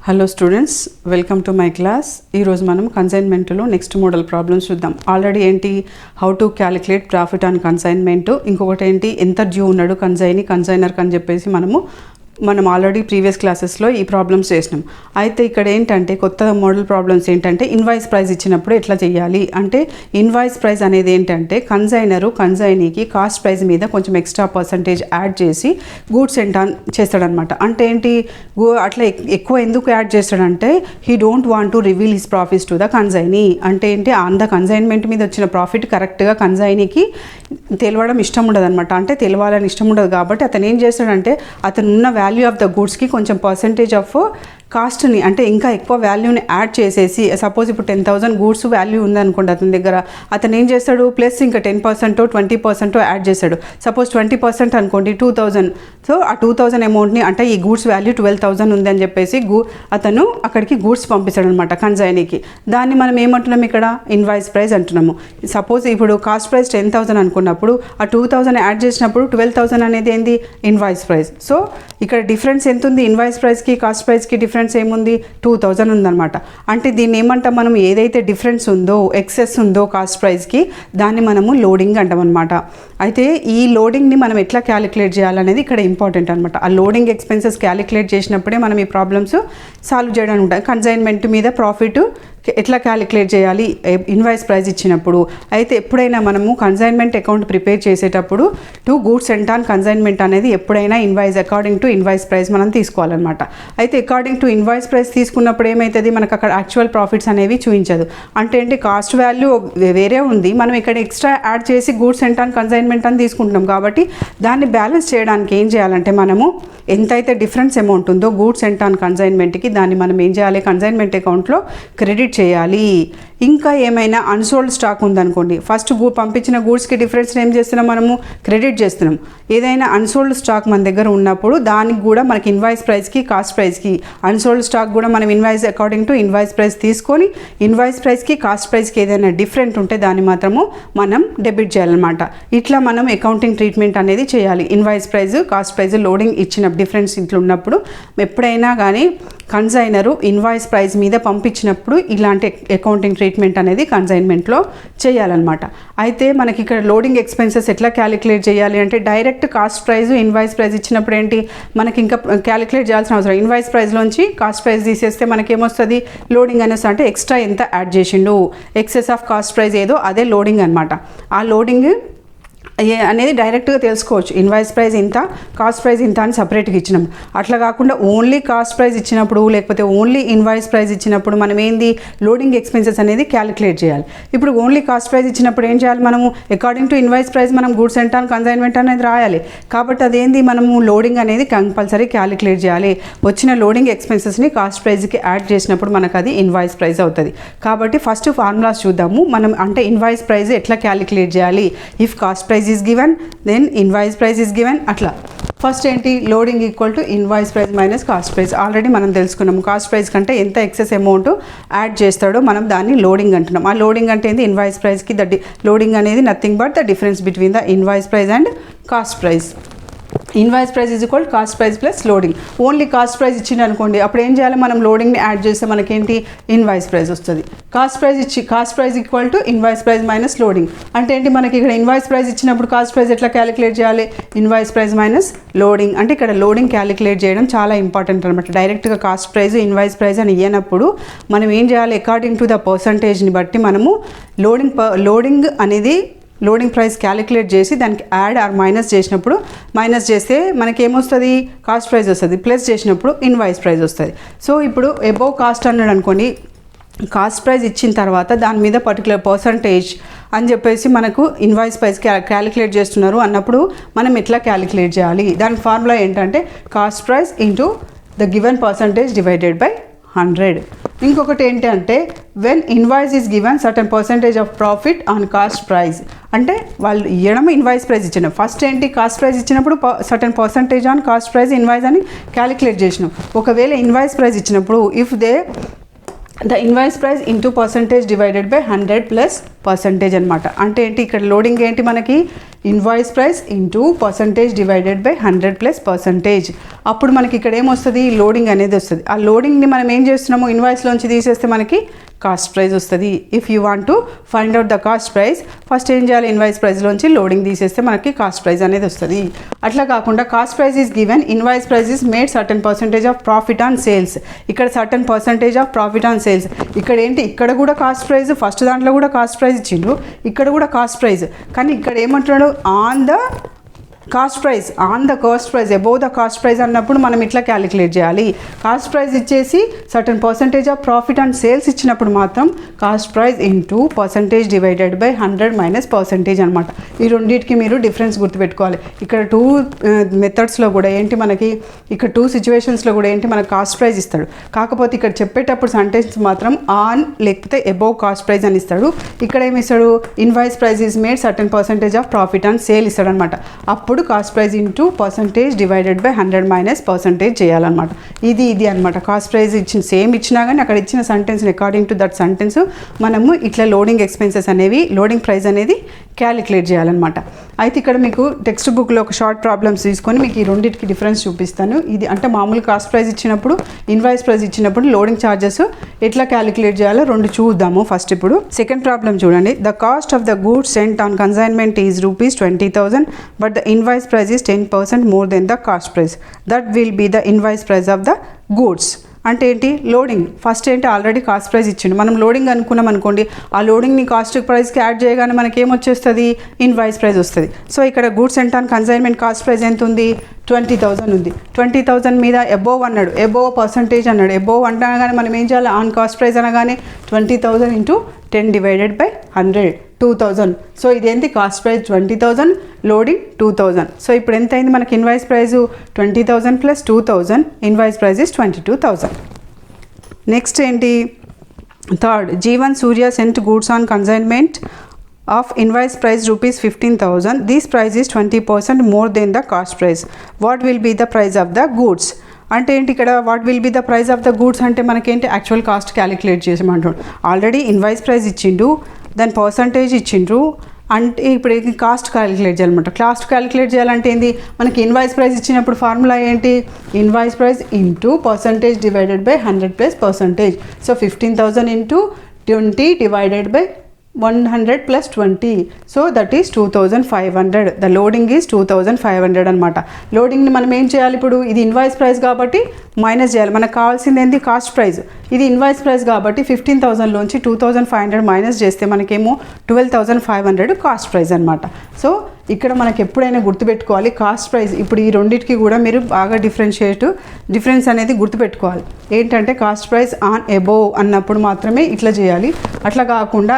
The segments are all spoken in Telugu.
Hello students, welcome to my class. ఈరోజు మనం కన్సైన్మెంట్లో నెక్స్ట్ మోడల్ ప్రాబ్లమ్స్ చూద్దాం. ఆల్రెడీ ఏంటి how to calculate profit on consignment, ఇంకొకటి ఏంటి ఎంత డ్యూ ఉన్నాడు కన్సైనర్కి అని చెప్పేసి మనం ఆల్రెడీ ప్రీవియస్ క్లాసెస్లో ఈ ప్రాబ్లమ్స్ చేసినాం. అయితే ఇక్కడ ఏంటంటే కొత్త మోడల్ ప్రాబ్లమ్స్ ఏంటంటే ఇన్వాయిస్ ప్రైస్ ఇచ్చినప్పుడు ఎట్లా చేయాలి అంటే, ఇన్వాయిస్ ప్రైస్ అనేది ఏంటంటే కన్సైనీకి కాస్ట్ ప్రైస్ మీద కొంచెం ఎక్స్ట్రా పర్సంటేజ్ యాడ్ చేసి గూడ్స్ ఎంటాన్ చేస్తాడనమాట. అంటే ఏంటి అట్లా ఎక్కువ ఎందుకు యాడ్ చేస్తాడంటే, he don't want to reveal his profits to the consignee. అంటే ఏంటి ఆన్ ద కన్సైన్మెంట్ మీద వచ్చిన ప్రాఫిట్ కరెక్ట్గా కన్సైనీకి తెలియడం ఇష్టం ఉండదు అనమాట. అంటే తెలియాలని ఇష్టం ఉండదు కాబట్టి అతను ఏం చేస్తాడంటే, అతను ఉన్న వాల్యూ ఆఫ్ ద గూడ్స్కి కొంచెం పర్సంటేజ్ ఆఫ్ కాస్ట్ని అంటే ఇంకా ఎక్కువ వాల్యూని యాడ్ చేసేసి, సపోజ్ ఇప్పుడు 10,000 గూడ్స్ వాల్యూ ఉందనుకోండి అతని దగ్గర, అతను ఏం చేస్తాడు ప్లస్ ఇంకా 10% 20% యాడ్ చేస్తాడు. సపోజ్ 20% అనుకోండి 2,000. సో ఆ 2,000 అమౌంట్ని అంటే ఈ గూడ్స్ వాల్యూ 12,000 ఉంది అని చెప్పేసి అతను అక్కడికి గూడ్స్ పంపిస్తాడు అనమాట కన్సైనీకి. దాన్ని మనం ఏమంటున్నాం ఇక్కడ ఇన్వాయిస్ ప్రైస్ అంటున్నాము. సపోజ్ ఇప్పుడు కాస్ట్ ప్రైస్ 10,000 అనుకున్నప్పుడు ఆ 2,000 యాడ్ చేసినప్పుడు 12,000 అనేది ఏంది ఇన్వాయిస్ ప్రైస్. సో ఇక్కడ డిఫరెన్స్ ఎంత ఉంది ఇన్వాయిస్ ప్రైస్కి కాస్ట్ ప్రైస్కి డిఫరెన్స్ ఏముంది 2,000 ఉందన్నమాట. అంటే దీన్ని ఏమంటాం మనం, ఏదైతే డిఫరెన్స్ ఉందో ఎక్సెస్ ఉందో కాస్ట్ ప్రైస్కి దాన్ని మనము లోడింగ్ అంటాం అనమాట. అయితే ఈ లోడింగ్ని మనం ఎట్లా క్యాలిక్యులేట్ చేయాలనేది ఇక్కడ ఇంపార్టెంట్ అనమాట. ఆ లోడింగ్ ఎక్స్పెన్సెస్ క్యాలిక్యులేట్ చేసినప్పుడే మనం ఈ ప్రాబ్లమ్స్ సాల్వ్ చేయడానికి ఉంటాయి. కన్సైన్మెంట్ మీద ప్రాఫిట్ ఎట్లా క్యాలిక్యులేట్ చేయాలి ఇన్వాయిస్ ప్రైస్ ఇచ్చినప్పుడు. అయితే ఎప్పుడైనా మనము కన్సైన్మెంట్ అకౌంట్ ప్రిపేర్ చేసేటప్పుడు గూడ్స్ ఎంట్ ఆన్ కన్సైన్మెంట్ అనేది ఎప్పుడైనా invoice according to invoice price మనం తీసుకోవాలన్నమాట. అయితే అకార్డింగ్ టు ఇన్వాయిస్ ప్రైస్ తీసుకున్నప్పుడు ఏమవుతుంది, మనకు అక్కడ యాక్చువల్ ప్రాఫిట్స్ అనేవి చూపించదు. అంటే ఏంటి కాస్ట్ వాల్యూ వేరే ఉంది, మనం ఇక్కడ ఎక్స్ట్రా యాడ్ చేసి గూడ్స్ ఎంట్ ఆన్ కన్సైన్మెంట్ అని తీసుకుంటున్నాం. కాబట్టి దాన్ని బ్యాలెన్స్ చేయడానికి ఏం చేయాలంటే, మనము ఎంతైతే డిఫరెన్స్ అమౌంట్ ఉందో గూడ్స్ ఎంట్ ఆన్ కన్సైన్మెంట్కి దాన్ని మనం ఏం చేయాలి కన్సైన్మెంట్ అకౌంట్లో క్రెడిట్ చేయాలి. ఇంకా ఏమైనా అన్సోల్డ్ స్టాక్ ఉందనుకోండి, ఫస్ట్ పంపించిన గూడ్స్కి డిఫరెన్స్ ఏం చేస్తున్నాం మనము క్రెడిట్ చేస్తున్నాం. ఏదైనా అన్సోల్డ్ స్టాక్ మన దగ్గర ఉన్నప్పుడు దానికి కూడా మనకి ఇన్వాయిస్ ప్రైస్కి కాస్ట్ ప్రైస్కి అన్సోల్డ్ స్టాక్ కూడా మనం invoice according to invoice price తీసుకొని ఇన్వాయిస్ ప్రైస్కి కాస్ట్ ప్రైస్కి ఏదైనా డిఫరెంట్ ఉంటే దాన్ని మాత్రము మనం డెబిట్ చేయాలన్నమాట. ఇట్లా మనం అకౌంటింగ్ ట్రీట్మెంట్ అనేది చేయాలి. Invoice price cost price loading ఇచ్చిన డిఫరెన్స్ ఇంట్లో ఉన్నప్పుడు ఎప్పుడైనా కానీ కన్సైనరు ఇన్వాయిస్ ప్రైస్ మీద పంపించినప్పుడు ఇలాంటి అకౌంటింగ్ ట్రీట్మెంట్ అనేది కన్సైన్మెంట్లో చేయాలన్నమాట. అయితే మనకి ఇక్కడ లోడింగ్ ఎక్స్పెన్సెస్ ఎట్లా క్యాలిక్యులేట్ చేయాలి అంటే, direct cost price invoice price ఇచ్చినప్పుడు ఏంటి మనకి ఇంకా క్యాలిక్యులేట్ చేయాల్సిన అవసరం. ఇన్వాయిస్ ప్రైస్లోంచి కాస్ట్ ప్రైస్ తీసేస్తే మనకి ఏమొస్తుంది లోడింగ్ అనేసి, అంటే ఎక్స్ట్రా ఎంత యాడ్ చేసిండు ఎక్సెస్ ఆఫ్ కాస్ట్ ప్రైస్ ఏదో అదే లోడింగ్ అనమాట. ఆ లోడింగ్ అనేది డైరెక్ట్గా తెలుసుకోవచ్చు. ఇన్వాయిస్ ప్రైస్ ఇంత కాస్ట్ ప్రైస్ ఇంత అని సపరేట్గా ఇచ్చినాం. అట్లా కాకుండా ఓన్లీ కాస్ట్ ప్రైస్ ఇచ్చినప్పుడు లేకపోతే ఓన్లీ ఇన్వాయిస్ ప్రైస్ ఇచ్చినప్పుడు మనం ఏంది లోడింగ్ ఎక్స్పెన్సెస్ అనేది క్యాలిక్యులేట్ చేయాలి. ఇప్పుడు ఓన్లీ కాస్ట్ ప్రైస్ ఇచ్చినప్పుడు ఏం చేయాలి మనము అకార్డింగ్ టు ఇన్వాయిస్ ప్రైస్ మనం గూడ్స్ ఎంట్ ఆన్ కన్సైన్మెంట్ అనేది రాయాలి. కాబట్టి అదేంది మనము లోడింగ్ అనేది కంపల్సరీ క్యాలిక్యులేట్ చేయాలి. వచ్చిన లోడింగ్ ఎక్స్పెన్సెస్ని కాస్ట్ ప్రైస్కి యాడ్ చేసినప్పుడు మనకు అది ఇన్వాయిస్ ప్రైస్ అవుతుంది. కాబట్టి ఫస్ట్ ఫార్ములాస్ చూద్దాము మనం. అంటే ఇన్వాయిస్ ప్రైస్ ఎట్లా క్యాలిక్యులేట్ చేయాలి, if cost price is given then invoice price is given అట్లా. ఫస్ట్ ఏంటి loading equal to invoice price minus cost price. Already మనం తెలుసుకున్నాము కాస్ట్ ప్రైస్ కంటే ఎంత ఎక్సెస్ అమౌంట్ యాడ్ చేస్తాడో మనం దాన్ని లోడింగ్ అంటున్నాం. ఆ లోడింగ్ అంటే ఏంది ఇన్వాయిస్ ప్రైస్కి లోడింగ్ అనేది nothing but the difference between the invoice price and cost price. Invoice price is equal cost price plus loading. Only cost price ఇచ్చింది అనుకోండి, అప్పుడు ఏం చేయాలి మనం లోడింగ్ని యాడ్ చేస్తే మనకేంటి ఇన్వాయిస్ ప్రైస్ వస్తుంది. Cost price equal to invoice price minus loading. అంటే ఏంటి మనకి ఇక్కడ ఇన్వాయిస్ ప్రైస్ ఇచ్చినప్పుడు కాస్ట్ ప్రైస్ ఎట్లా క్యాలిక్యులేట్ చేయాలి ఇన్వాయిస్ ప్రైస్ మైనస్ లోడింగ్. అంటే ఇక్కడ లోడింగ్ క్యాలిక్యులేట్ చేయడం చాలా ఇంపార్టెంట్ అనమాట. డైరెక్ట్గా కాస్ట్ ప్రైస్ ఇన్వాయిస్ ప్రైస్ అని ఇవ్వనప్పుడు మనం ఏం చేయాలి అకార్డింగ్ టు ద పర్సంటేజ్ని బట్టి మనము లోడింగ్ అనేది లోడింగ్ ప్రైస్ క్యాలిక్యులేట్ చేసి దానికి యాడ్ ఆర్ మైనస్ చేసినప్పుడు, మైనస్ చేస్తే మనకి ఏమొస్తుంది కాస్ట్ ప్రైస్ వస్తుంది, ప్లస్ చేసినప్పుడు ఇన్వాయిస్ ప్రైస్ వస్తుంది. సో ఇప్పుడు అబోవ్ కాస్ట్ అన్నాడు అనుకోండి, కాస్ట్ ప్రైస్ ఇచ్చిన తర్వాత దాని మీద పర్టికులర్ పర్సంటేజ్ అని చెప్పేసి మనకు ఇన్వాయిస్ ప్రైస్ క్యాలిక్యులేట్ చేస్తున్నారు అన్నప్పుడు మనం ఎట్లా క్యాలిక్యులేట్ చేయాలి, దాని ఫార్ములా ఏంటంటే cost price into the given percentage divided by 100. ఇంకొకటి ఏంటంటే when invoice is given certain percentage of profit on cost price. అంటే వాళ్ళు ఇవ్వడం ఇన్వాయిస్ ప్రైస్ ఇచ్చినాం. ఫస్ట్ ఏంటి కాస్ట్ ప్రైస్ ఇచ్చినప్పుడు certain percentage on cost price invoice అని క్యాలిక్యులేట్ చేసినాం. ఒకవేళ ఇన్వాయిస్ ప్రైస్ ఇచ్చినప్పుడు if they the invoice price into percentage divided by 100 plus percentage అనమాట. అంటే ఏంటి ఇక్కడ లోడింగ్ ఏంటి మనకి invoice price into percentage divided by 100 plus percentage. అప్పుడు మనకి ఇక్కడ ఏమొస్తుంది, లోడింగ్ అనేది వస్తుంది. ఆ లోడింగ్ని మనం ఏం చేస్తున్నాము, ఇన్వాయిస్లోంచి తీసేస్తే మనకి కాస్ట్ ప్రైస్ వస్తుంది. If you want to find out the cost price, first ఏం చేయాలి, ఇన్వాయిస్ ప్రైస్లోంచి లోడింగ్ తీసేస్తే మనకి కాస్ట్ ప్రైస్ అనేది వస్తుంది. అట్లా కాకుండా cost price is given, invoice price is made certain percentage of profit on sales. ఇక్కడ certain percentage of profit on sales. ఇక్కడ ఏంటి, ఇక్కడ కూడా కాస్ట్ ప్రైస్, ఫస్ట్ దాంట్లో కూడా కాస్ట్ ప్రైస్ ఇచ్చిండు, ఇక్కడ కూడా కాస్ట్ ప్రైస్. కానీ ఇక్కడ ఏమంటున్నాడు, on the cost price, above the cost price అన్నప్పుడు మనం ఇట్లా క్యాలిక్యులేట్ చేయాలి. కాస్ట్ ప్రైస్ ఇచ్చేసి certain percentage of profit and sales ఇచ్చినప్పుడు మాత్రం cost price into percentage divided by 100 minus percentage అనమాట. ఈ రెండింటికి మీరు డిఫరెన్స్ గుర్తుపెట్టుకోవాలి. ఇక్కడ 2 మెథడ్స్లో కూడా ఏంటి మనకి, ఇక్కడ 2 సిచ్యువేషన్స్లో కూడా ఏంటి మనకు కాస్ట్ ప్రైస్ ఇస్తాడు. కాకపోతే ఇక్కడ చెప్పేటప్పుడు సెంటెన్స్ మాత్రం ఆన్ లేకపోతే అబోవ్ కాస్ట్ ప్రైస్ అని ఇస్తాడు. ఇక్కడ ఏమి ఇస్తాడు, invoice price is made certain percentage of profit and sale ఇస్తాడు అనమాట. అప్పుడు cost price into percentage divided by 100 minus percentage చేయాలన్నమాట. ఇది అనమాట కాస్ట్ ప్రైస్ సేమ్ ఇచ్చినా కానీ అక్కడ ఇచ్చిన సెంటెన్స్ని అకార్డింగ్ టు దట్ సెంటెన్స్ మనము ఇట్లా లోడింగ్ ఎక్స్పెన్సెస్ అనేవి, లోడింగ్ ప్రైస్ అనేది క్యాలిక్యులేట్ చేయాలన్నమాట. అయితే ఇక్కడ మీకు టెక్స్ట్ బుక్లో ఒక షార్ట్ ప్రాబ్లమ్స్ తీసుకొని మీకు ఈ రెండింటికి డిఫరెన్స్ చూపిస్తాను. ఇది అంటే మామూలు కాస్ట్ ప్రైస్ ఇచ్చినప్పుడు, ఇన్వాయిస్ ప్రైస్ ఇచ్చినప్పుడు లోడింగ్ ఛార్జెస్ ఎట్లా క్యాలిక్యులేట్ చేయాలో 2 చూద్దాము. ఫస్ట్ ఇప్పుడు సెకండ్ ప్రాబ్లం చూడండి. The cost of the goods sent on consignment is ₹20,000 but the invoice price is 10% more than the cost price. That will be the invoice price of the goods. అంటే ఏంటి, లోడింగ్ ఫస్ట్ ఏంటి, ఆల్రెడీ కాస్ట్ ప్రైస్ ఇచ్చిండు, మనం లోడింగ్ అనుకున్నాం అనుకోండి, ఆ లోడింగ్ని కాస్ట్ ప్రైస్కి యాడ్ చేయగానే మనకి ఏమొచ్చేస్తుంది, ఇన్వాయిస్ ప్రైస్ వస్తుంది. సో ఇక్కడ goods and on consignment cost price ఎంత ఉంది, 20,000 ఉంది. 20,000 మీద అబోవ్ అన్నాడు, అబోవ్ పర్సంటేజ్ అన్నాడు. అబోవ్ అనగానే మనం ఏం చేయాలి, ఆన్ కాస్ట్ ప్రైస్ అనగానే 20,000 ఇంటూ 10 డివైడెడ్ బై 100, 2,000. సో ఇదేంటి, కాస్ట్ ప్రైస్ 20,000, లోడింగ్ 2,000. సో ఇప్పుడు ఎంత అయింది మనకి, invoice price 20,000 plus 2,000, invoice price is 22,000. Next ఏంటి, third, G1 Surya sent goods on consignment of invoice price ₹15,000. This price is 20% more than the cost price. What will be the price of the goods? అంటే ఏంటి ఇక్కడ, what will be the price of the goods అంటే మనకేంటి, యాక్చువల్ కాస్ట్ క్యాలిక్యులేట్ చేసామంటాడు. ఆల్రెడీ ఇన్వాయిస్ ప్రైస్ ఇచ్చిండు, దాని పర్సంటేజ్ ఇచ్చిండ్రు, అంటే ఇప్పుడు కాస్ట్ క్యాలిక్యులేట్ చేయాలన్నమాట. కాస్ట్ క్యాలిక్యులేట్ చేయాలంటే ఏంది, మనకి ఇన్వాయిస్ ప్రైస్ ఇచ్చినప్పుడు ఫార్ములా ఏంటి, invoice price into percentage divided by 100 plus percentage. So 15,000 into 20 divided by 100 plus 20, so that is 2,500. The loading is 2,500 అనమాట. లోడింగ్ని మనం ఏం చేయాలి, ఇప్పుడు ఇది ఇన్వాయిస్ ప్రైస్ కాబట్టి మైనస్ చేయాలి. మనకు కావాల్సింది ఏంది, కాస్ట్ ప్రైస్. ఇది ఇన్వాయిస్ ప్రైస్ కాబట్టి 15,000లోంచి 2,500 మైనస్ చేస్తే మనకేమో 12,500 కాస్ట్ ప్రైస్ అనమాట. సో ఇక్కడ మనకి ఎప్పుడైనా గుర్తుపెట్టుకోవాలి కాస్ట్ ప్రైస్. ఇప్పుడు ఈ రెండింటికి కూడా మీరు బాగా డిఫరెన్స్ అనేది గుర్తుపెట్టుకోవాలి. ఏంటంటే కాస్ట్ ప్రైస్ ఆన్ అబోవ్ అన్నప్పుడు మాత్రమే ఇట్లా చేయాలి. అట్లా కాకుండా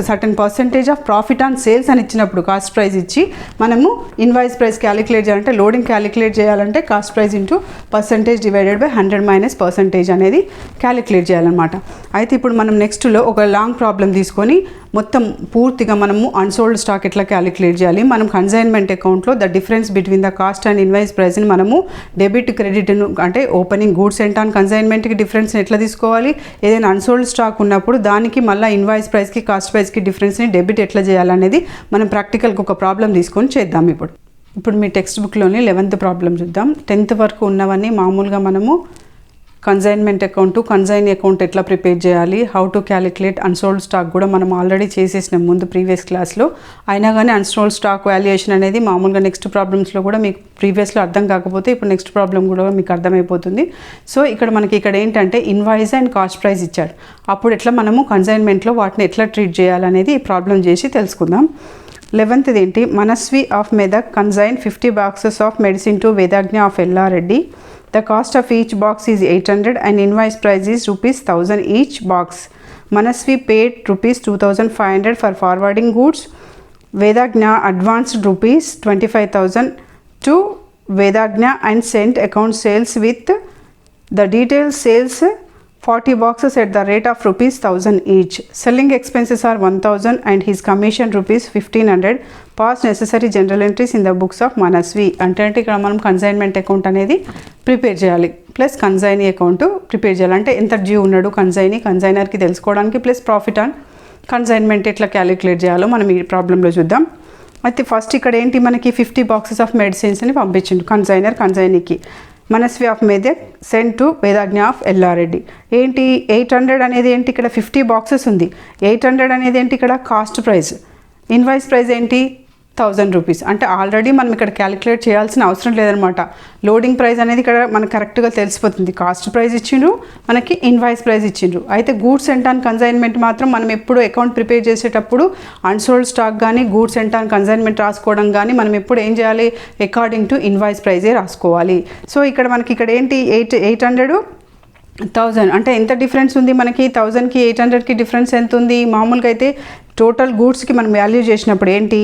certain percentage of profit on sales అని ఇచ్చినప్పుడు కాస్ట్ ప్రైస్ ఇచ్చి మనము ఇన్వాయిస్ ప్రైస్ క్యాలిక్యులేట్ చేయాలంటే, లోడింగ్ క్యాలిక్యులేట్ చేయాలంటే cost price into percentage divided by 100 minus percentage అనేది క్యాలిక్యులేట్ చేయాలన్నమాట. అయితే ఇప్పుడు మనం నెక్స్ట్లో ఒక లాంగ్ ప్రాబ్లం తీసుకొని మొత్తం పూర్తిగా మనము అన్సోల్డ్ స్టాక్ ఎట్లా క్యాలిక్యులేట్ చేయాలి, మనం కన్సైన్మెంట్ అకౌంట్లో the difference between the cost and invoice ప్రైస్ని మనము డెబిట్ క్రెడిట్ అంటే ఓపెనింగ్ గూడ్స్ అండ్ ఆన్ కన్సైన్మెంట్కి డిఫరెన్స్ని ఎట్లా తీసుకోవాలి, ఏదైనా అన్సోల్డ్ స్టాక్ ఉన్నప్పుడు దానికి మళ్ళీ ఇన్వాయిస్ ప్రైస్కి కాస్ట్ ప్రైస్కి డిఫరెన్స్ని డెబిట్ ఎట్లా చేయాలనేది మనం ప్రాక్టికల్గా ఒక ప్రాబ్లం తీసుకొని చేద్దాం. ఇప్పుడు మీ టెక్స్ట్ బుక్లోని 11th ప్రాబ్లం చూద్దాం. 10th వరకు ఉన్నవన్నీ మామూలుగా మనము కన్సైన్మెంట్ అకౌంట్, కన్సైన్ అకౌంట్ ఎట్లా ప్రిపేర్ చేయాలి, how to calculate unsold stock కూడా మనం ఆల్రెడీ చేసేసినాం ముందు ప్రీవియస్ క్లాస్లో. అయినా కానీ అన్సోల్డ్ స్టాక్ వాల్యుయేషన్ అనేది మామూలుగా నెక్స్ట్ ప్రాబ్లమ్స్లో కూడా మీకు ప్రీవియస్లో అర్థం కాకపోతే ఇప్పుడు నెక్స్ట్ ప్రాబ్లం కూడా మీకు అర్థమైపోతుంది. సో ఇక్కడ ఏంటంటే ఇన్వాయిస్ అండ్ కాస్ట్ ప్రైస్ ఇచ్చాడు. అప్పుడు ఎట్లా మనము కన్సైన్మెంట్లో వాటిని ఎట్లా ట్రీట్ చేయాలనేది ఈ ప్రాబ్లం చేసి తెలుసుకుందాం. 11th ఏంటి, Manasvi of Medak consign 50 boxes of medicine to Vedagna of Yellareddy. The cost of each box is 800 and invoice price is ₹1,000 each box. Manasvi paid ₹2,500 for forwarding goods. Vedagna advanced ₹25,000 to Vedagna and sent account sales with the detailed sales 40 boxes at the rate of ₹1,000 each. Selling expenses are 1,000 and his commission ₹1,500. Pass necessary general entries in the books of Manasvi. అంటే ఇక్కడ మనం కన్సైన్మెంట్ అకౌంట్ అనేది ప్రిపేర్ చేయాలి, ప్లస్ కన్సైనీ అకౌంట్ ప్రిపేర్ చేయాలి. అంటే ఎంత డ్యూ ఉన్నాడు కన్సైనర్కి తెలుసుకోవడానికి, ప్లస్ ప్రాఫిట్ ఆన్ కన్సైన్మెంట్ ఎట్లా క్యాలిక్యులేట్ చేయాలో మనం ఈ ప్రాబ్లంలో చూద్దాం. అయితే ఫస్ట్ ఇక్కడ ఏంటి మనకి 50 బాక్సెస్ ఆఫ్ మెడిసిన్స్ని పంపించిండు కన్సైనీకి. Manasvi of Medak send to Vedagna of Yellareddy. ఏంటి 800 అనేది ఏంటి, ఇక్కడ 50 బాక్సెస్ ఉంది. 800 అనేది ఏంటి, ఇక్కడ కాస్ట్ ప్రైస్. ఇన్వాయిస్ ప్రైస్ ఏంటి 1000 రూపీస్. అంటే ఆల్రెడీ మనం ఇక్కడ క్యాలిక్యులేట్ చేయాల్సిన అవసరం లేదనమాట. లోడింగ్ ప్రైస్ అనేది ఇక్కడ మనకు కరెక్ట్గా తెలిసిపోతుంది. కాస్ట్ ప్రైస్ ఇచ్చిండ్రు, మనకి ఇన్వాయిస్ ప్రైస్ ఇచ్చిండ్రు. అయితే గూడ్స్ అండ్ ఆన్ కన్సైన్మెంట్ మాత్రం మనం ఎప్పుడు అకౌంట్ ప్రిపేర్ చేసేటప్పుడు అన్సోల్డ్ స్టాక్ కానీ గూడ్స్ అండ్ ఆన్ కన్సైన్మెంట్ రాసుకోవడం కానీ మనం ఎప్పుడు ఏం చేయాలి, అకార్డింగ్ టు ఇన్వాయిస్ ప్రైజే రాసుకోవాలి. సో ఇక్కడ మనకి ఇక్కడ ఏంటి 800 1000 అంటే ఎంత డిఫరెన్స్ ఉంది మనకి, 1000కి 800కి డిఫరెన్స్ ఎంత ఉంది. మామూలుగా అయితే టోటల్ గూడ్స్కి మనం వాల్యూ చేసినప్పుడు ఏంటి,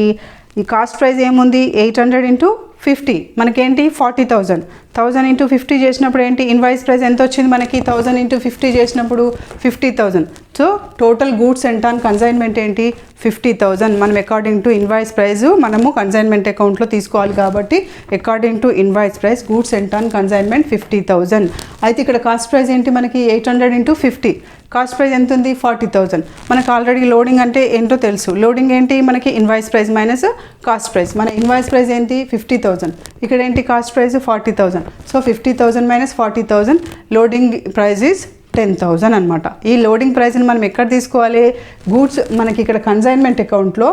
ఈ కాస్ట్ ప్రైస్ ఏముంది 800 ఇంటూ 50 మనకేంటి 40,000. 1000 ఇంటూ 50 చేసినప్పుడు ఏంటి, ఇన్వాయిస్ ప్రైస్ ఎంత వచ్చింది మనకి, 1000 ఇంటూ 50 చేసినప్పుడు 50,000. So total goods and on consignment ఏంటి 50,000. మనం అకార్డింగ్ టు ఇన్వాయిస్ ప్రైస్ మనము కన్సైన్మెంట్ అకౌంట్లో తీసుకోవాలి కాబట్టి according to invoice price goods and on consignment 50,000. అయితే ఇక్కడ కాస్ట్ ప్రైస్ ఏంటి మనకి 800 ఇంటూ 50, కాస్ట్ ప్రైస్ ఎంత ఉంది 40,000. మనకు ఆల్రెడీ లోడింగ్ అంటే ఏంటో తెలుసు. లోడింగ్ ఏంటి మనకి invoice price minus cost price. మన ఇన్వాయిస్ ప్రైస్ ఏంటి 50,000, ఇక్కడ ఏంటి cost price 40,000. So 50,000 minus 40,000, loading price is 10,000 అనమాట. ఈ లోడింగ్ ప్రైస్ని మనం ఎక్కడ తీసుకోవాలి, గూడ్స్ మనకి ఇక్కడ కన్సైన్మెంట్ అకౌంట్లో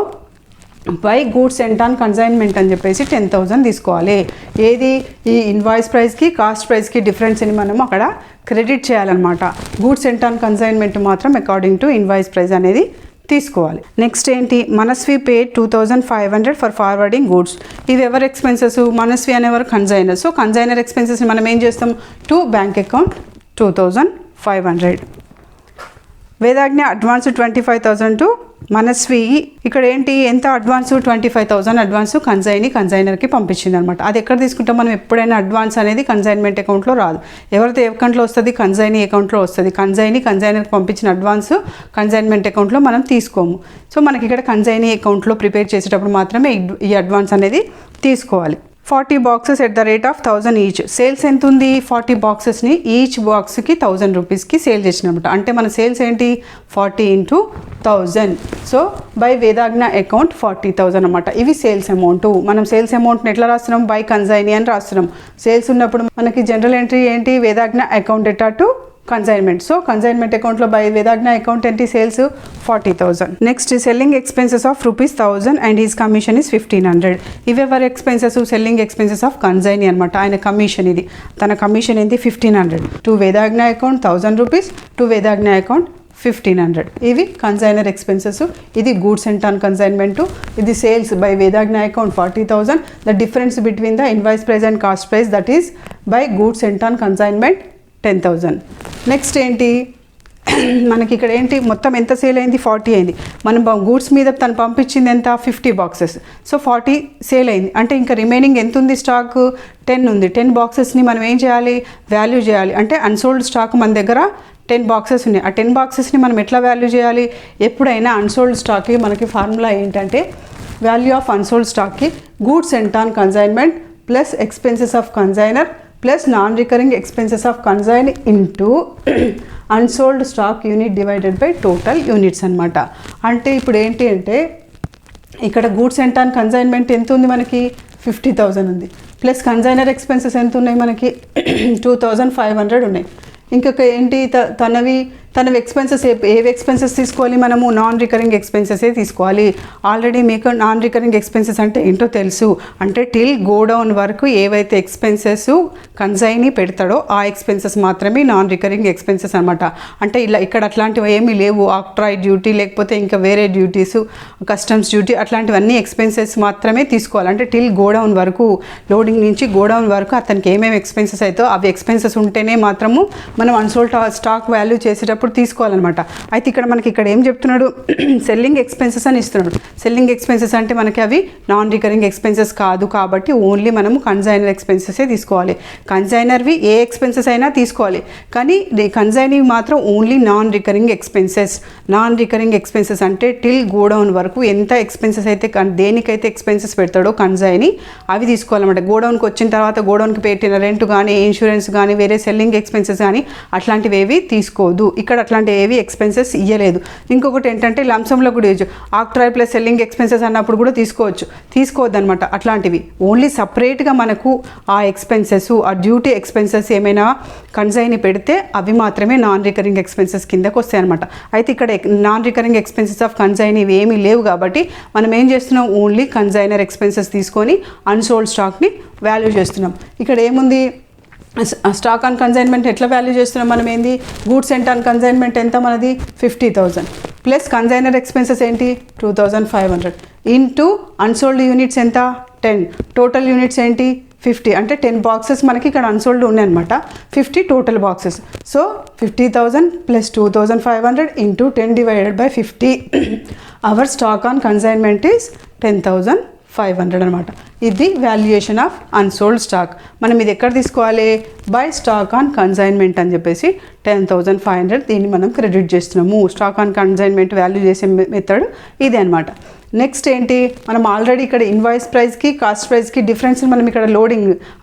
by goods and on consignment అని చెప్పేసి 10,000 తీసుకోవాలి. ఏది ఈ ఇన్వాయిస్ ప్రైస్కి కాస్ట్ ప్రైస్కి డిఫరెన్స్ని మనం అక్కడ క్రెడిట్ చేయాలన్నమాట. గూడ్స్ అండ్ ఆన్ కన్సైన్మెంట్ మాత్రం అకార్డింగ్ టు ఇన్వాయిస్ ప్రైస్ అనేది తీసుకోవాలి. నెక్స్ట్ ఏంటి, మనస్వి పే 2500 ఫర్ ఫార్వర్డింగ్ గూడ్స్. ఇవి ఎవరు ఎక్స్పెన్సెస్, మనస్వి అనేవారు కన్సైనర్. సో కన్సైనర్ ఎక్స్పెన్సెస్ని మనం ఏం చేస్తాం, to bank account 2500. Vedagna advance 25,000 to Manasvi. ఇక్కడ ఏంటి ఎంత అడ్వాన్స్ 25,000 అడ్వాన్స్ కన్సైనర్కి పంపించింది అనమాట. అది ఎక్కడ తీసుకుంటాం మనం, ఎప్పుడైనా అడ్వాన్స్ అనేది కన్సైన్మెంట్ అకౌంట్లో రాదు. ఎవరైతే అకౌంట్లో వస్తుంది, కన్సైనీ అకౌంట్లో వస్తుంది. కన్సైనర్కి పంపించిన అడ్వాన్స్ కన్సైన్మెంట్ అకౌంట్లో మనం తీసుకోము. సో మనకి ఇక్కడ కన్సైనీ అకౌంట్లో ప్రిపేర్ చేసేటప్పుడు మాత్రమే ఈ అడ్వాన్స్ అనేది తీసుకోవాలి. 40 boxes at the rate of 1000 each. Sales ఎంత ఉంది, 40 బాక్సెస్ని ఈచ్ బాక్స్కి 1000 రూపీస్కి సేల్ చేసినమాట. అంటే మన సేల్స్ ఏంటి 40 into 1000. So by Vedagna account 40,000 అనమాట. ఇవి సేల్స్ అమౌంట్. మనం సేల్స్ అమౌంట్ని ఎట్లా రాస్తున్నాం, బై కన్సైనీ అని రాస్తున్నాం. సేల్స్ ఉన్నప్పుడు మనకి జనరల్ ఎంట్రీ ఏంటి, Vedagna account data to consignment. So consignment అకౌంట్లో బై వేదాజ్ఞ అకౌంట్ ఏంటి, sales 40,000. Next selling expenses of ₹1000 and his commission is 1500. ఇవి ఎవరి expenses, selling expenses of consignee అనమాట. ఆయన కమిషన్, ఇది తన కమిషన్ ఏంటి 1500. To Vedagna account 1000 rupees, to Vedagna account 1500. ఇవి కన్సైనర్ ఎక్స్పెన్సెస్. ఇది గూడ్స్ అండ్ ఆన్ కన్సైన్మెంట్. ఇది sales by Vedagna account 40,000. The difference between the invoice price and cost price that is by goods and on consignment 10,000. Next ఏంటి మనకి ఇక్కడ ఏంటి, మొత్తం ఎంత సేల్ అయింది 40 అయింది. మనం గూడ్స్ మీద తను పంపించింది ఎంత 50 బాక్సెస్. సో 40 సేల్ అయింది. అంటే ఇంకా రిమైనింగ్ ఎంత ఉంది, స్టాక్ 10 ఉంది. 10 బాక్సెస్ని మనం ఏం చేయాలి, వాల్యూ చేయాలి. అంటే అన్సోల్డ్ స్టాక్ మన దగ్గర 10 బాక్సెస్ ఉన్నాయి. ఆ 10 బాక్సెస్ని మనం ఎట్లా వాల్యూ చేయాలి, ఎప్పుడైనా అన్సోల్డ్ స్టాక్కి మనకి ఫార్ములా ఏంటంటే వాల్యూ ఆఫ్ అన్సోల్డ్ స్టాక్కి goods and on consignment plus expenses of consignor plus non recurring expenses of consign into unsold stock unit divided by total units అనమాట. అంటే ఇప్పుడు ఏంటి అంటే ఇక్కడ గూడ్స్ అండ్ ఆన్ కన్సైన్మెంట్ ఎంత ఉంది మనకి 50,000 ఉంది. ప్లస్ కన్సైనర్ ఎక్స్పెన్సెస్ ఎంత ఉన్నాయి మనకి 2500 ఉన్నాయి. ఇంకొక ఏంటి తనవి ఎక్స్పెన్సెస్ ఏవి ఎక్స్పెన్సెస్ తీసుకోవాలి, మనము నాన్ రికరింగ్ ఎక్స్పెన్సెసే తీసుకోవాలి. ఆల్రెడీ మీకు నాన్ రికరింగ్ ఎక్స్పెన్సెస్ అంటే ఏంటో తెలుసు. అంటే టిల్ గోడౌన్ వరకు ఏవైతే ఎక్స్పెన్సెస్ కన్సైనీ పెడతాడో ఆ ఎక్స్పెన్సెస్ మాత్రమే నాన్ రికరింగ్ ఎక్స్పెన్సెస్ అనమాట. అంటే ఇక్కడ అట్లాంటివి ఏమీ లేవు. ఆక్ట్రాయ్ డ్యూటీ లేకపోతే ఇంకా వేరే డ్యూటీస్, కస్టమ్స్ డ్యూటీ అట్లాంటివన్నీ ఎక్స్పెన్సెస్ మాత్రమే తీసుకోవాలి. అంటే టిల్ గోడౌన్ వరకు, లోడింగ్ నుంచి గోడౌన్ వరకు అతనికి ఏమేమి ఎక్స్పెన్సెస్ అవుతాయో అవి ఎక్స్పెన్సెస్ ఉంటేనే మాత్రము మనం అన్సోల్డ్ స్టాక్ వాల్యూ చేసేటప్పుడు తీసుకోవాలన్నమాట. అయితే ఇక్కడ ఏం చెప్తున్నాడు, సెల్లింగ్ ఎక్స్పెన్సెస్ అని ఇస్తున్నాడు. సెల్లింగ్ ఎక్స్పెన్సెస్ అంటే మనకి అవి నాన్ రికరింగ్ ఎక్స్పెన్సెస్ కాదు కాబట్టి ఓన్లీ మనము కన్సైనర్ ఎక్స్పెన్సెసే తీసుకోవాలి. కన్సైనర్వి ఏ ఎక్స్పెన్సెస్ అయినా తీసుకోవాలి, కానీ కన్సైనర్వి మాత్రం only non recurring expenses. Non recurring expenses అంటే టిల్ గోడౌన్ వరకు ఎంత ఎక్స్పెన్సెస్ అయితే దేనికైతే ఎక్స్పెన్సెస్ పెడతాడో కన్సైనీ అవి తీసుకోవాలన్నమాట. గోడౌన్కి వచ్చిన తర్వాత గోడౌన్కి పెట్టిన రెంట్ కానీ, ఇన్సూరెన్స్ కానీ, వేరే సెల్లింగ్ ఎక్స్పెన్సెస్ కానీ అట్లాంటివి ఏవి తీసుకోవద్దు. ఇక్కడ ఇక్కడ అట్లాంటి ఏవి ఎక్స్పెన్సెస్ ఇవ్వలేదు. ఇంకొకటి ఏంటంటే లంసంలో కూడా ఇవ్వచ్చు. ఆక్ట్రాయ్ ప్లస్ సెల్లింగ్ ఎక్స్పెన్సెస్ అన్నప్పుడు కూడా తీసుకోవద్దు అనమాట. అట్లాంటివి ఓన్లీ సపరేట్గా మనకు ఆ ఎక్స్పెన్సెస్, ఆ డ్యూటీ ఎక్స్పెన్సెస్ ఏమైనా కన్సైన్ పెడితే అవి మాత్రమే నాన్ రికరింగ్ ఎక్స్పెన్సెస్ కిందకు వస్తాయి అనమాట. అయితే ఇక్కడ non recurring expenses of consign ఇవి ఏమీ లేవు కాబట్టి మనం ఏం చేస్తున్నాం, ఓన్లీ కన్సైనర్ ఎక్స్పెన్సెస్ తీసుకొని అన్సోల్డ్ స్టాక్ని వాల్యూ చేస్తున్నాం. ఇక్కడ ఏముంది, స్టాక్ ఆన్ కన్సైన్మెంట్ ఎట్లా వాల్యూ చేస్తున్నాం మనం, ఏంది గూడ్స్ సెంట్ ఆన్ కన్సైన్మెంట్ ఎంత మనది 50,000 ప్లస్ కన్సైనర్ ఎక్స్పెన్సెస్ ఏంటి 2,500 ఇంటూ అన్సోల్డ్ యూనిట్స్ ఎంత 10, టోటల్ యూనిట్స్ ఏంటి 50, అంటే 10 బాక్సెస్ మనకి ఇక్కడ అన్సోల్డ్ ఉన్నాయన్నమాట. 50 total boxes. So 50,000 plus 2,500 into 10 divided by 50 our stock on consignment is 10,500 అనమాట. ఇది వాల్యుయేషన్ ఆఫ్ అన్సోల్డ్ స్టాక్. మనం ఇది ఎక్కడ తీసుకోవాలి, బై స్టాక్ ఆన్ కన్సైన్మెంట్ అని చెప్పేసి 10,500 దీన్ని మనం క్రెడిట్ చేస్తున్నాము. స్టాక్ ఆన్ కన్సైన్మెంట్ వాల్యూ చేసే మెథడ్ ఇదే అనమాట. నెక్స్ట్ ఏంటి, మనం ఆల్రెడీ ఇక్కడ ఇన్వాయిస్ ప్రైస్కి కాస్ట్ ప్రైస్కి డిఫరెన్స్ మనం ఇక్కడ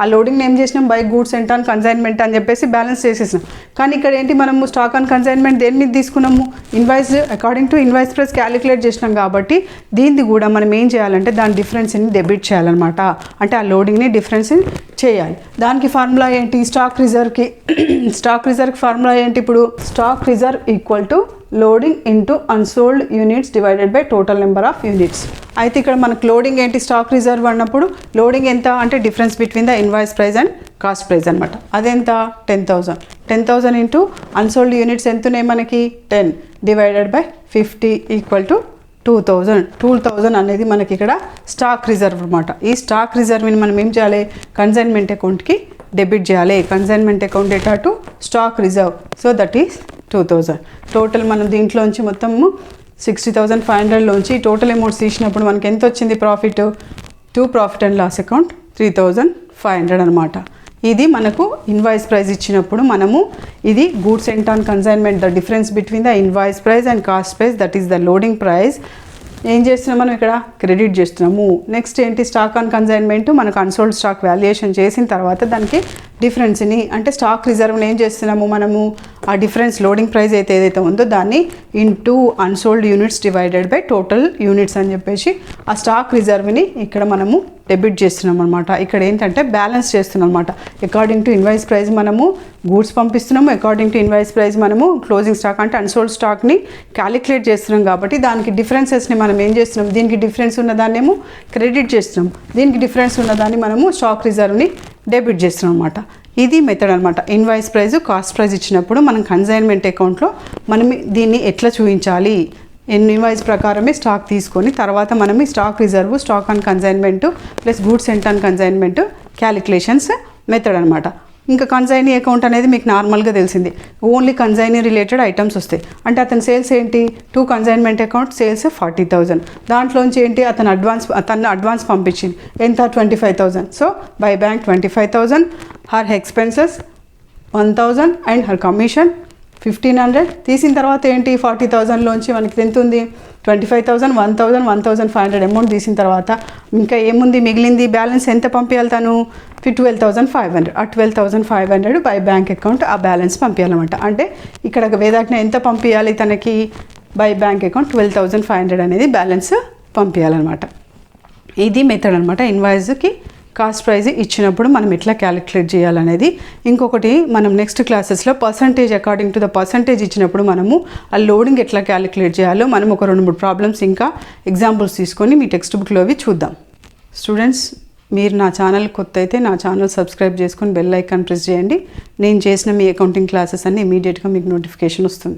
ఆ లోడింగ్ని ఏం చేసినాం, by goods sent on consignment అని చెప్పేసి బ్యాలెన్స్ చేసేసినాం. కానీ ఇక్కడ ఏంటి, మనము స్టాక్ ఆన్ కన్సైన్మెంట్ దేని మీద తీసుకున్నాము, invoice according to invoice price calculate చేసినాం కాబట్టి దీన్ని కూడా మనం ఏం చేయాలంటే దాని డిఫరెన్స్ని డెబిట్ చేయాలన్నమాట. అంటే ఆ లోడింగ్ని డిఫరెన్స్ చేయాలి. దానికి ఫార్ములా ఏంటి, స్టాక్ రిజర్వ్కి ఫార్ములా ఏంటి, ఇప్పుడు stock reserve equal to loading into unsold units divided by total number of units. అయితే ఇక్కడ మనకు లోడింగ్ ఏంటి, స్టాక్ రిజర్వ్ అన్నప్పుడు లోడింగ్ ఎంత అంటే difference between the invoice price and cost price అనమాట. అదెంత 10,000 ఇంటూ అన్సోల్డ్ యూనిట్స్ ఎంతున్నాయి మనకి 10 డివైడెడ్ బై 50 ఈక్వల్ టు 2,000 అనేది మనకి ఇక్కడ స్టాక్ రిజర్వ్ అనమాట. ఈ స్టాక్ రిజర్వ్ని మనం ఏం చేయాలి, కన్సైన్మెంట్ అకౌంట్కి డెబిట్ చేయాలి. Consignment account data to stock reserve, so that is 2,000. Total మనం దీంట్లోంచి మొత్తము 60,500లోంచి టోటల్ అమౌంట్స్ తీసినప్పుడు మనకి ఎంత వచ్చింది profit, profit and loss account 3,500 అనమాట. ఇది మనకు ఇన్వాయిస్ ప్రైస్ ఇచ్చినప్పుడు మనము ఇది goods sent on consignment, the difference between the invoice price and cost price, that is the loading price ఏం చేస్తున్నాం మనం ఇక్కడ క్రెడిట్ చేస్తున్నాము. నెక్స్ట్ ఏంటి, స్టాక్ ఆన్ కన్సైన్మెంట్ మనకు అన్సోల్డ్ స్టాక్ వాల్యుయేషన్ చేసిన తర్వాత దానికి డిఫరెన్స్ని అంటే స్టాక్ రిజర్వ్ని ఏం చేస్తున్నాము మనము, ఆ డిఫరెన్స్ లోడింగ్ ప్రైస్ ఏదైతే ఉందో దాన్ని into unsold units divided by total units అని చెప్పేసి ఆ స్టాక్ రిజర్వ్ని ఇక్కడ మనము డెబిట్ చేస్తున్నాం అనమాట. ఇక్కడ ఏంటంటే బ్యాలెన్స్ చేస్తున్నాం అనమాట. అకార్డింగ్ టు ఇన్వాయిస్ ప్రైస్ మనము గూడ్స్ పంపిస్తున్నాము, అకార్డింగ్ టు ఇన్వాయిస్ ప్రైస్ మనము క్లోజింగ్ స్టాక్ అంటే అన్సోల్డ్ స్టాక్ని క్యాలిక్యులేట్ చేస్తున్నాం కాబట్టి దానికి డిఫరెన్సెస్ని మనం ఏం చేస్తున్నాం, దీనికి డిఫరెన్స్ ఉన్నదాన్నేమో క్రెడిట్ చేస్తున్నాం, దీనికి డిఫరెన్స్ ఉన్నదాన్ని మనము స్టాక్ రిజర్వ్ని డెబిట్ చేస్తున్నాం అనమాట. ఇది మెథడ్ అనమాట. ఇన్వాయిస్ ప్రైస్ కాస్ట్ ప్రైస్ ఇచ్చినప్పుడు మనం కన్సైన్మెంట్ అకౌంట్లో మనం దీన్ని ఎట్లా చూపించాలి, ఇన్వాయిస్ ప్రకారమే స్టాక్ తీసుకొని తర్వాత మనం ఈ stock reserve, stock on consignment plus goods sent on consignment calculations method అనమాట. ఇంకా కన్సైనీ అకౌంట్ అనేది మీకు నార్మల్గా తెలిసింది, ఓన్లీ కన్సైనీ రిలేటెడ్ ఐటమ్స్ వస్తాయి. అంటే అతని సేల్స్ ఏంటి, కన్సైన్మెంట్ అకౌంట్ సేల్స్ 40,000, దాంట్లోంచి ఏంటి అతను అడ్వాన్స్ పంపించింది ఎంత 25,000. So by bank 25,000, her expenses 1,000 and her commission 1,500. తీసిన తర్వాత ఏంటి 40,000లోంచి మనకి ఎంత ఉంది 25,000, 1,000, 1,500 అమౌంట్ తీసిన తర్వాత ఇంకా ఏముంది మిగిలింది బ్యాలెన్స్ ఎంత పంపించాలి తను 12,500. ఆ 12,500 బై బ్యాంక్ అకౌంట్ ఆ బ్యాలెన్స్ పంపించాలన్నమాట. అంటే ఇక్కడ వేదాజ్ఞ ఎంత పంపించాలి తనకి బై బ్యాంక్ అకౌంట్ 12,500 అనేది బ్యాలెన్స్ పంపించాలన్నమాట. ఇది మెథడ్ అనమాట. ఇన్వాయిస్కి కాస్ట్ ప్రైజ్ ఇచ్చినప్పుడు మనం ఎట్లా క్యాలిక్యులేట్ చేయాలనేది. ఇంకొకటి మనం నెక్స్ట్ క్లాసెస్లో percentage, according to the percentage ఇచ్చినప్పుడు మనము ఆ లోడింగ్ ఎట్లా క్యాలిక్యులేట్ చేయాలో మనం ఒక 2-3 ప్రాబ్లమ్స్ ఇంకా ఎగ్జాంపుల్స్ తీసుకొని మీ టెక్స్ట్ బుక్లో అవి చూద్దాం. స్టూడెంట్స్, మీరు నా ఛానల్ కొత్త అయితే నా ఛానల్ సబ్స్క్రైబ్ చేసుకొని బెల్ ఐకాన్ ప్రెస్ చేయండి. నేను చేసిన మీ అకౌంటింగ్ క్లాసెస్ అన్నీ ఇమీడియట్గా మీకు నోటిఫికేషన్ వస్తుంది.